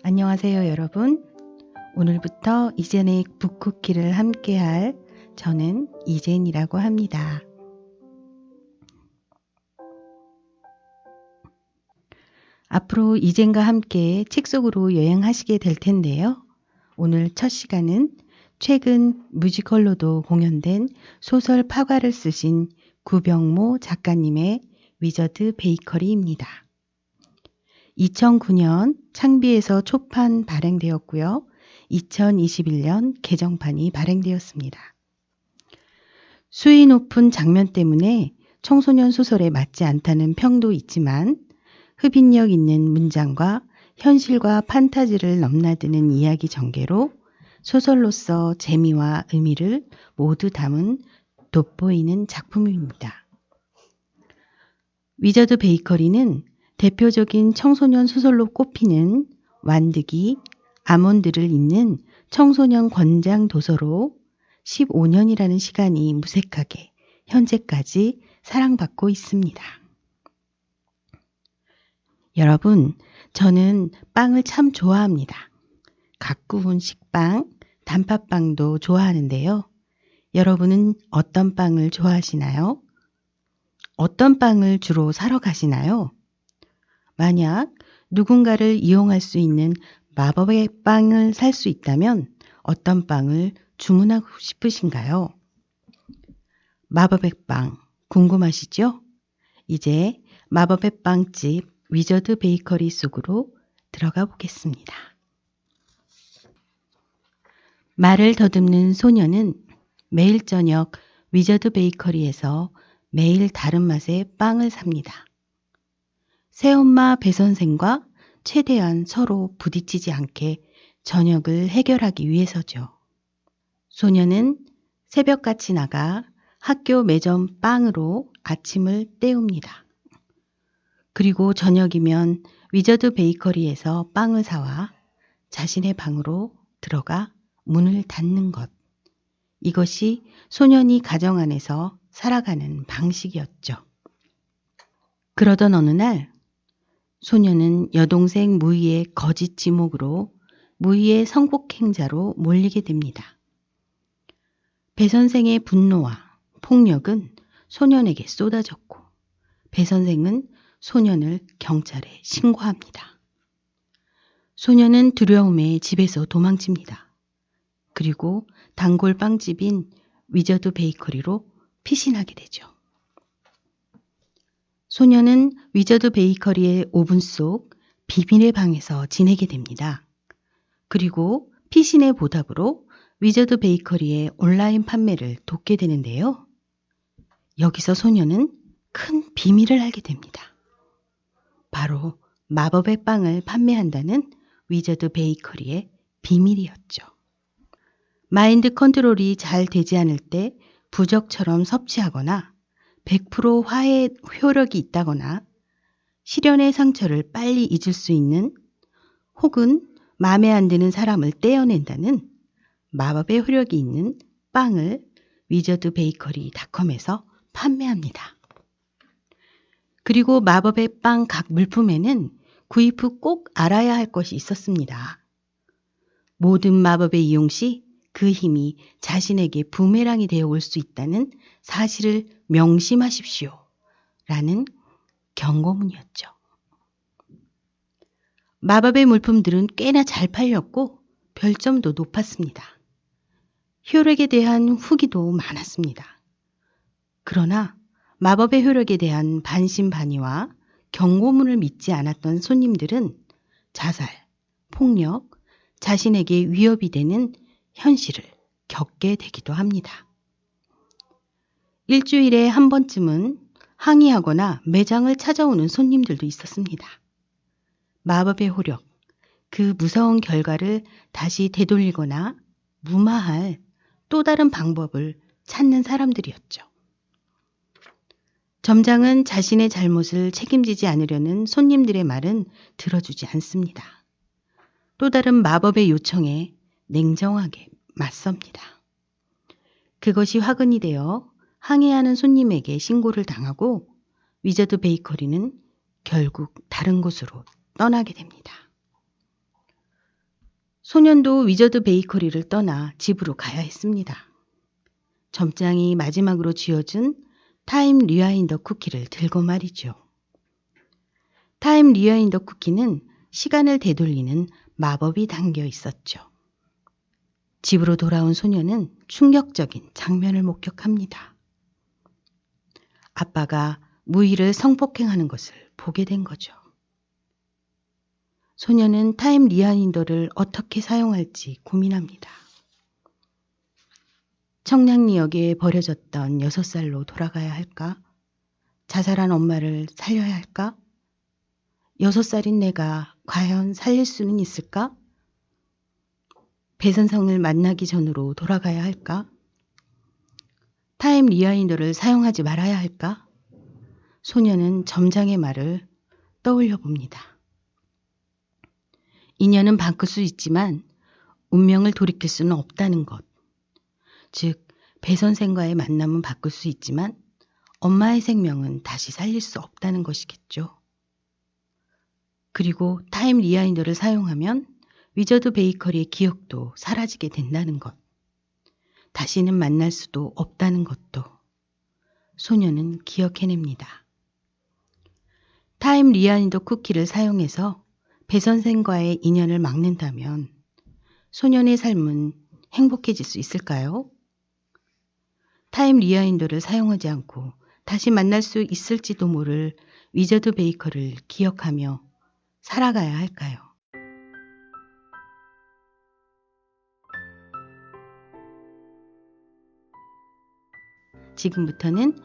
안녕하세요, 여러분. 오늘부터 이젠의 북쿠키를 함께할 저는 이젠이라고 합니다. 앞으로 이젠과 함께 책 속으로 여행하시게 될 텐데요. 오늘 첫 시간은 최근 뮤지컬로도 공연된 소설 파과를 쓰신 구병모 작가님의 위저드 베이커리입니다. 2009년 창비에서 초판 발행되었고요. 2021년 개정판이 발행되었습니다. 수위 높은 장면 때문에 청소년 소설에 맞지 않다는 평도 있지만 흡인력 있는 문장과 현실과 판타지를 넘나드는 이야기 전개로 소설로서 재미와 의미를 모두 담은 돋보이는 작품입니다. 위저드 베이커리는 대표적인 청소년 소설로 꼽히는 완득이, 아몬드를 잇는 청소년 권장 도서로 15년이라는 시간이 무색하게 현재까지 사랑받고 있습니다. 여러분, 저는 빵을 참 좋아합니다. 갓 구운 식빵, 단팥빵도 좋아하는데요. 여러분은 어떤 빵을 좋아하시나요? 어떤 빵을 주로 사러 가시나요? 만약 누군가를 이용할 수 있는 마법의 빵을 살 수 있다면 어떤 빵을 주문하고 싶으신가요? 마법의 빵 궁금하시죠? 이제 마법의 빵집 위저드 베이커리 속으로 들어가 보겠습니다. 말을 더듬는 소녀는 매일 저녁 위저드 베이커리에서 매일 다른 맛의 빵을 삽니다. 새엄마 배선생과 최대한 서로 부딪히지 않게 저녁을 해결하기 위해서죠. 소녀는 새벽같이 나가 학교 매점 빵으로 아침을 때웁니다. 그리고 저녁이면 위저드 베이커리에서 빵을 사와 자신의 방으로 들어가 문을 닫는 것. 이것이 소년이 가정 안에서 살아가는 방식이었죠. 그러던 어느 날 소녀는 여동생 무희의 거짓 지목으로 무희의 성폭행자로 몰리게 됩니다. 배 선생의 분노와 폭력은 소년에게 쏟아졌고 배 선생은 소년을 경찰에 신고합니다. 소년은 두려움에 집에서 도망칩니다. 그리고 단골빵집인 위저드 베이커리로 피신하게 되죠. 소녀는 위저드 베이커리의 오븐 속 비밀의 방에서 지내게 됩니다. 그리고 피신의 보답으로 위저드 베이커리의 온라인 판매를 돕게 되는데요. 여기서 소녀는 큰 비밀을 알게 됩니다. 바로 마법의 빵을 판매한다는 위저드 베이커리의 비밀이었죠. 마인드 컨트롤이 잘 되지 않을 때 부적처럼 섭취하거나 100% 화해 효력이 있다거나 시련의 상처를 빨리 잊을 수 있는 혹은 마음에 안 드는 사람을 떼어낸다는 마법의 효력이 있는 빵을 위저드 베이커리닷컴에서 판매합니다. 그리고 마법의 빵 각 물품에는 구입 후 꼭 알아야 할 것이 있었습니다. 모든 마법의 이용 시 그 힘이 자신에게 부메랑이 되어 올 수 있다는 사실을 명심하십시오. 라는 경고문이었죠. 마법의 물품들은 꽤나 잘 팔렸고 별점도 높았습니다. 효력에 대한 후기도 많았습니다. 그러나 마법의 효력에 대한 반신반의와 경고문을 믿지 않았던 손님들은 자살, 폭력, 자신에게 위협이 되는 현실을 겪게 되기도 합니다. 일주일에 한 번쯤은 항의하거나 매장을 찾아오는 손님들도 있었습니다. 마법의 효력, 그 무서운 결과를 다시 되돌리거나 무마할 또 다른 방법을 찾는 사람들이었죠. 점장은 자신의 잘못을 책임지지 않으려는 손님들의 말은 들어주지 않습니다. 또 다른 마법의 요청에 냉정하게 맞섭니다. 그것이 화근이 되어 항해하는 손님에게 신고를 당하고 위저드 베이커리는 결국 다른 곳으로 떠나게 됩니다. 소년도 위저드 베이커리를 떠나 집으로 가야 했습니다. 점장이 마지막으로 쥐어준 타임 리와인더 쿠키를 들고 말이죠. 타임 리와인더 쿠키는 시간을 되돌리는 마법이 담겨 있었죠. 집으로 돌아온 소녀는 충격적인 장면을 목격합니다. 아빠가 무희를 성폭행하는 것을 보게 된 거죠. 소녀는 타임 리와인더를 어떻게 사용할지 고민합니다. 청량리역에 버려졌던 6살로 돌아가야 할까? 자살한 엄마를 살려야 할까? 6살인 내가 과연 살릴 수는 있을까? 배선성을 만나기 전으로 돌아가야 할까? 타임 리와인더를 사용하지 말아야 할까? 소녀는 점장의 말을 떠올려 봅니다. 인연은 바꿀 수 있지만 운명을 돌이킬 수는 없다는 것. 즉, 배 선생과의 만남은 바꿀 수 있지만 엄마의 생명은 다시 살릴 수 없다는 것이겠죠. 그리고 타임 리와인더를 사용하면 위저드 베이커리의 기억도 사라지게 된다는 것. 다시는 만날 수도 없다는 것도 소녀는 기억해냅니다. 타임 리와인더 쿠키를 사용해서 배 선생과의 인연을 막는다면 소년의 삶은 행복해질 수 있을까요? 타임 리와인더를 사용하지 않고 다시 만날 수 있을지도 모를 위저드 베이커를 기억하며 살아가야 할까요? 지금부터는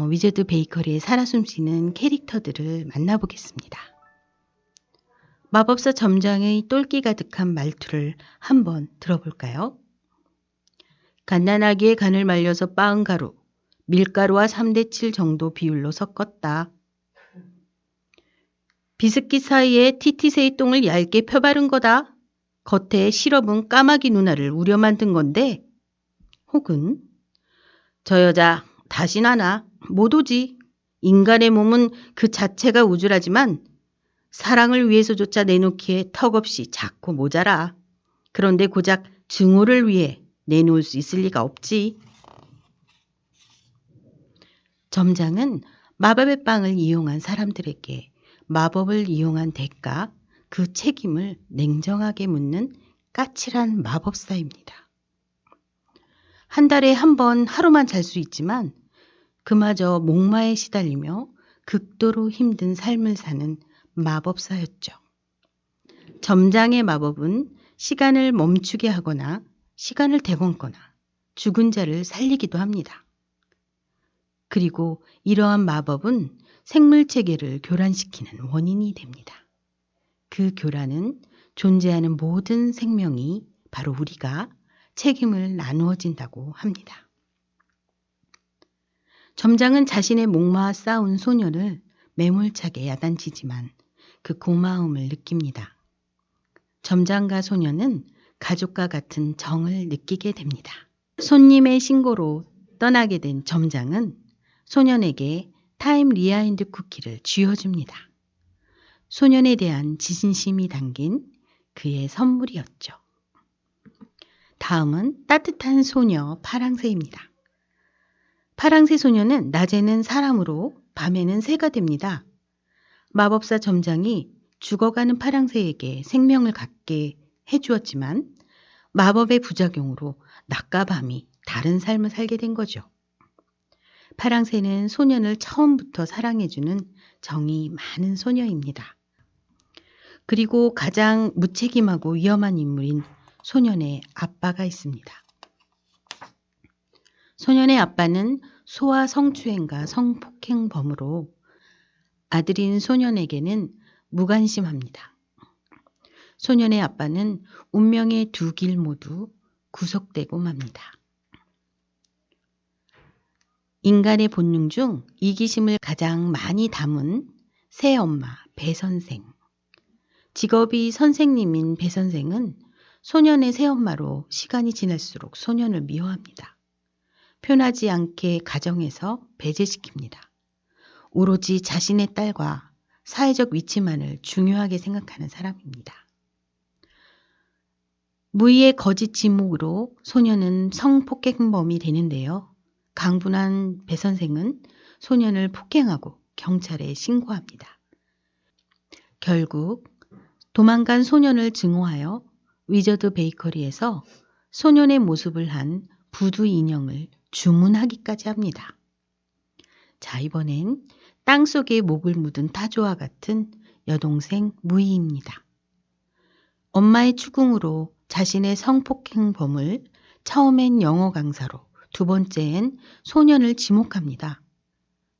위저드 베이커리에 살아 숨쉬는 캐릭터들을 만나보겠습니다. 마법사 점장의 똘끼 가득한 말투를 한번 들어볼까요? 갓난아기의 간을 말려서 빻은 가루, 밀가루와 3대7 정도 비율로 섞었다. 비스킷 사이에 티티세이 똥을 얇게 펴바른 거다. 겉에 시럽은 까마귀 누나를 우려 만든 건데. 혹은 저 여자 다신 안 와. 못 오지. 인간의 몸은 그 자체가 우쭐하지만 사랑을 위해서조차 내놓기에 턱없이 작고 모자라. 그런데 고작 증오를 위해 내놓을 수 있을 리가 없지. 점장은 마법의 빵을 이용한 사람들에게 마법을 이용한 대가, 그 책임을 냉정하게 묻는 까칠한 마법사입니다. 한 달에 한 번 하루만 잘 수 있지만 그마저 목마에 시달리며 극도로 힘든 삶을 사는 마법사였죠. 점장의 마법은 시간을 멈추게 하거나 시간을 되검거나 죽은 자를 살리기도 합니다. 그리고 이러한 마법은 생물체계를 교란시키는 원인이 됩니다. 그 교란은 존재하는 모든 생명이 바로 우리가 책임을 나누어진다고 합니다. 점장은 자신의 목마와 싸운 소녀를 매몰차게 야단치지만 그 고마움을 느낍니다. 점장과 소녀는 가족과 같은 정을 느끼게 됩니다. 손님의 신고로 떠나게 된 점장은 소년에게 타임 리와인드 쿠키를 쥐어줍니다. 소년에 대한 지신심이 담긴 그의 선물이었죠. 다음은 따뜻한 소녀 파랑새입니다. 파랑새 소녀는 낮에는 사람으로 밤에는 새가 됩니다. 마법사 점장이 죽어가는 파랑새에게 생명을 갖게 해주었지만 마법의 부작용으로 낮과 밤이 다른 삶을 살게 된 거죠. 파랑새는 소년을 처음부터 사랑해주는 정이 많은 소녀입니다. 그리고 가장 무책임하고 위험한 인물인 소년의 아빠가 있습니다. 소년의 아빠는 소아 성추행과 성폭행범으로 아들인 소년에게는 무관심합니다. 소년의 아빠는 운명의 두 길 모두 구속되고 맙니다. 인간의 본능 중 이기심을 가장 많이 담은 새엄마 배선생. 직업이 선생님인 배선생은 소년의 새엄마로 시간이 지날수록 소년을 미워합니다. 표나지 않게 가정에서 배제시킵니다. 오로지 자신의 딸과 사회적 위치만을 중요하게 생각하는 사람입니다. 무의의 거짓 지목으로 소년은 성폭행범이 되는데요. 강분한 배 선생은 소년을 폭행하고 경찰에 신고합니다. 결국 도망간 소년을 증오하여 위저드 베이커리에서 소년의 모습을 한 부두 인형을 주문하기까지 합니다. 자, 이번엔 땅속에 목을 묻은 타조와 같은 여동생 무희입니다. 엄마의 추궁으로 자신의 성폭행범을 처음엔 영어 강사로, 두 번째엔 소년을 지목합니다.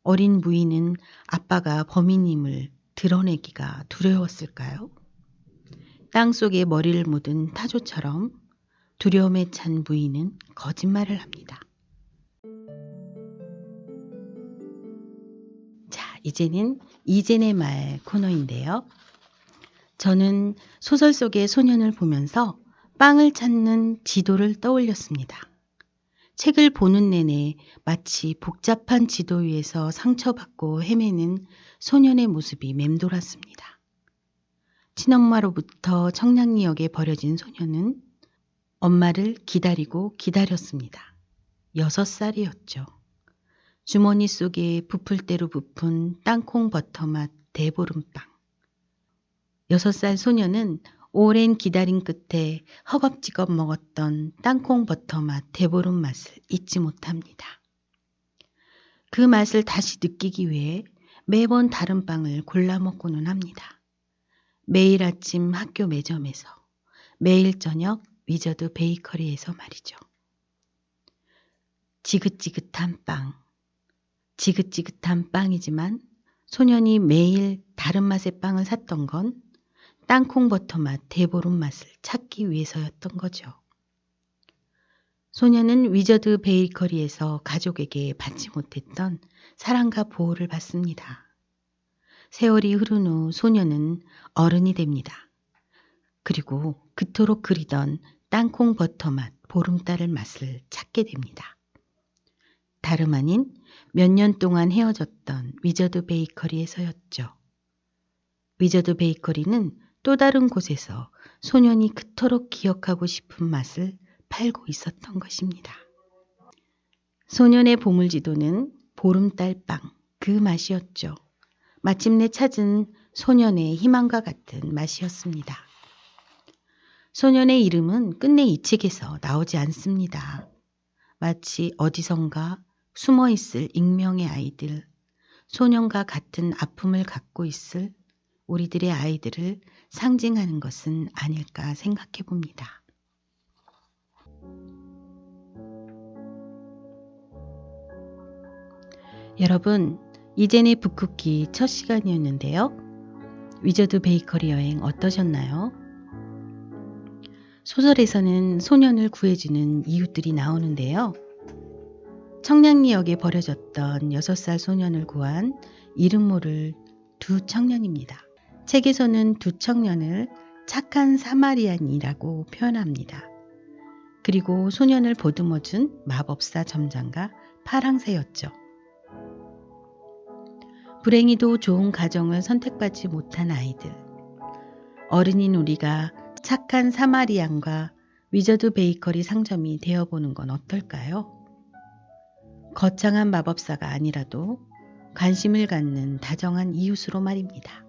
어린 무희는 아빠가 범인임을 드러내기가 두려웠을까요? 땅속에 머리를 묻은 타조처럼 두려움에 찬 무희는 거짓말을 합니다. 자, 이제는 이젠의 말 코너인데요. 저는 소설 속의 소년을 보면서 빵을 찾는 지도를 떠올렸습니다. 책을 보는 내내 마치 복잡한 지도 위에서 상처받고 헤매는 소년의 모습이 맴돌았습니다. 친엄마로부터 청량리역에 버려진 소년은 엄마를 기다리고 기다렸습니다. 6살이었죠. 주머니 속에 부풀 대로 부푼 땅콩 버터맛 대보름빵. 6살 소년은 오랜 기다림 끝에 허겁지겁 먹었던 땅콩 버터맛 대보름 맛을 잊지 못합니다. 그 맛을 다시 느끼기 위해 매번 다른 빵을 골라 먹고는 합니다. 매일 아침 학교 매점에서, 매일 저녁 위저드 베이커리에서 말이죠. 지긋지긋한 빵, 지긋지긋한 빵이지만 소년이 매일 다른 맛의 빵을 샀던 건 땅콩 버터 맛 대보름 맛을 찾기 위해서였던 거죠. 소년은 위저드 베이커리에서 가족에게 받지 못했던 사랑과 보호를 받습니다. 세월이 흐른 후 소년은 어른이 됩니다. 그리고 그토록 그리던 땅콩 버터 맛 보름달의 맛을 찾게 됩니다. 다름 아닌 몇 년 동안 헤어졌던 위저드 베이커리에서였죠. 위저드 베이커리는 또 다른 곳에서 소년이 그토록 기억하고 싶은 맛을 팔고 있었던 것입니다. 소년의 보물지도는 보름달빵, 그 맛이었죠. 마침내 찾은 소년의 희망과 같은 맛이었습니다. 소년의 이름은 끝내 이 책에서 나오지 않습니다. 마치 어디선가 숨어있을 익명의 아이들, 소년과 같은 아픔을 갖고 있을 우리들의 아이들을 상징하는 것은 아닐까 생각해 봅니다. 여러분, 이젠의 북쿠키 첫 시간이었는데요. 위저드 베이커리 여행 어떠셨나요? 소설에서는 소년을 구해주는 이웃들이 나오는데요. 청량리역에 버려졌던 6살 소년을 구한 이름 모를 두 청년입니다. 책에서는 두 청년을 착한 사마리안이라고 표현합니다. 그리고 소년을 보듬어준 마법사 점장과 파랑새였죠. 불행히도 좋은 가정을 선택받지 못한 아이들. 어른인 우리가 착한 사마리안과 위저드 베이커리 상점이 되어보는 건 어떨까요? 거창한 마법사가 아니라도 관심을 갖는 다정한 이웃으로 말입니다.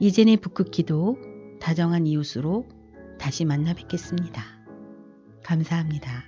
이젠의 북쿠키도 다정한 이웃으로 다시 만나 뵙겠습니다. 감사합니다.